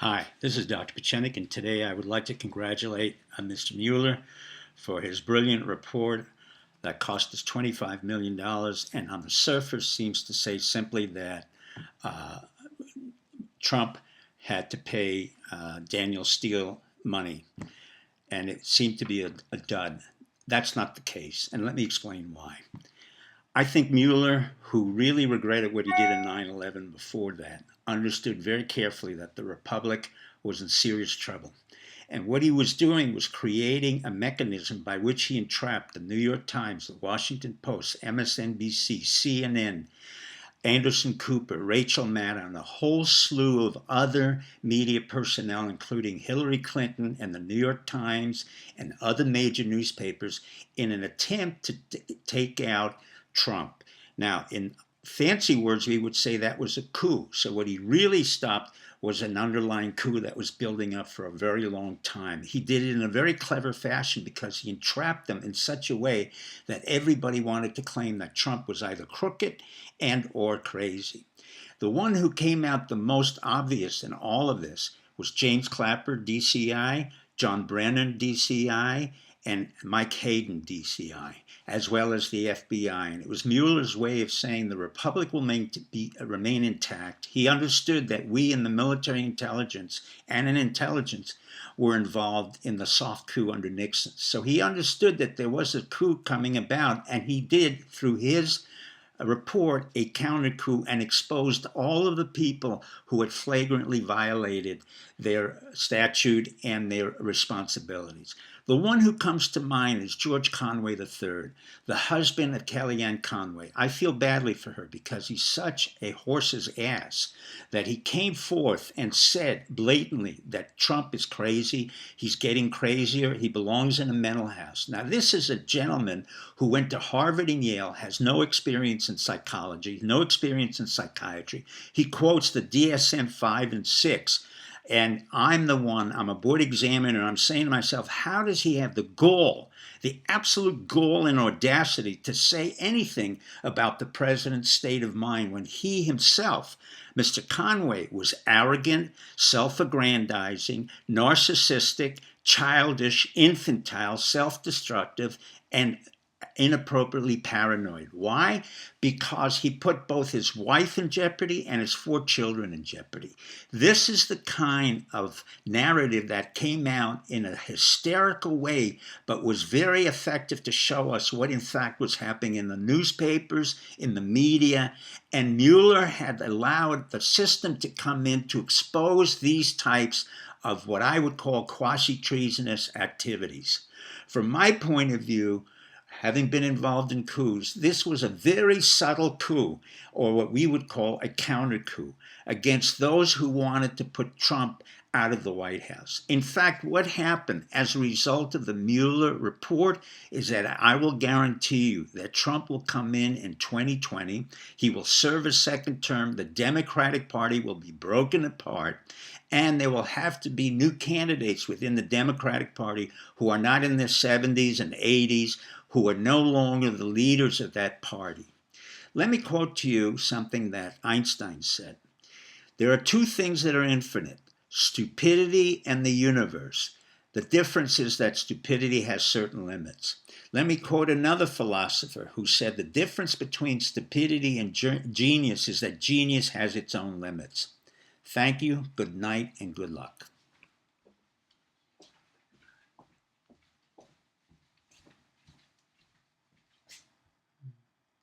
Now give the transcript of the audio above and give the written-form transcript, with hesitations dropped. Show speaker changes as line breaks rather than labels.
Hi, this is Dr. Pachenik, and today I would like to congratulate Mr. Mueller for his brilliant report that cost us $25 million and on the surface seems to say simply that uh, Trump had to pay Daniel Steele money, and it seemed to be a dud. That's not the case, and let me explain why. I think Mueller, who really regretted what he did in 9/11 before that, understood very carefully that the Republic was in serious trouble. And what he was doing was creating a mechanism by which he entrapped the New York Times, the Washington Post, MSNBC, CNN, Anderson Cooper, Rachel Maddow, and a whole slew of other media personnel, including Hillary Clinton and the New York Times and other major newspapers, in an attempt to take out Trump. Now, in fancy words, we would say that was a coup. So what he really stopped was an underlying coup that was building up for a very long time. He did it in a very clever fashion because he entrapped them in such a way that everybody wanted to claim that Trump was either crooked and or crazy. The one who came out the most obvious in all of this was James Clapper, DCI, John Brennan, DCI, and Mike Hayden, DCI, as well as the FBI. And it was Mueller's way of saying the Republic will remain intact. He understood that we in the military intelligence and in intelligence were involved in the soft coup under Nixon. So he understood that there was a coup coming about, and he did, through his report, a counter coup and exposed all of the people who had flagrantly violated their statute and their responsibilities. The one who comes to mind is George Conway III, the husband of Kellyanne Conway. I feel badly for her because he's such a horse's ass that he came forth and said blatantly that Trump is crazy, he's getting crazier, he belongs in a mental house. Now, this is a gentleman who went to Harvard and Yale, has no experience in psychology, no experience in psychiatry. He quotes the DSM-5 and 6. And I'm a board examiner, and I'm saying to myself, how does he have the gall, the absolute gall and audacity to say anything about the president's state of mind when he himself, Mr. Conway, was arrogant, self-aggrandizing, narcissistic, childish, infantile, self-destructive, and inappropriately paranoid. Why? Because he put both his wife in jeopardy and his 4 children in jeopardy. This is the kind of narrative that came out in a hysterical way, but was very effective to show us what in fact was happening in the newspapers, in the media, and Mueller had allowed the system to come in to expose these types of what I would call quasi-treasonous activities. From my point of view, having been involved in coups, this was a very subtle coup, or what we would call a counter coup, against those who wanted to put Trump out of the White House. In fact, what happened as a result of the Mueller report is that I will guarantee you that Trump will come in 2020. He will serve a second term. The Democratic Party will be broken apart. And there will have to be new candidates within the Democratic Party who are not in their 70s and 80s, who are no longer the leaders of that party. Let me quote to you something that Einstein said. There are 2 things that are infinite, stupidity and the universe. The difference is that stupidity has certain limits. Let me quote another philosopher who said the difference between stupidity and genius is that genius has its own limits. Thank you, good night, and good luck.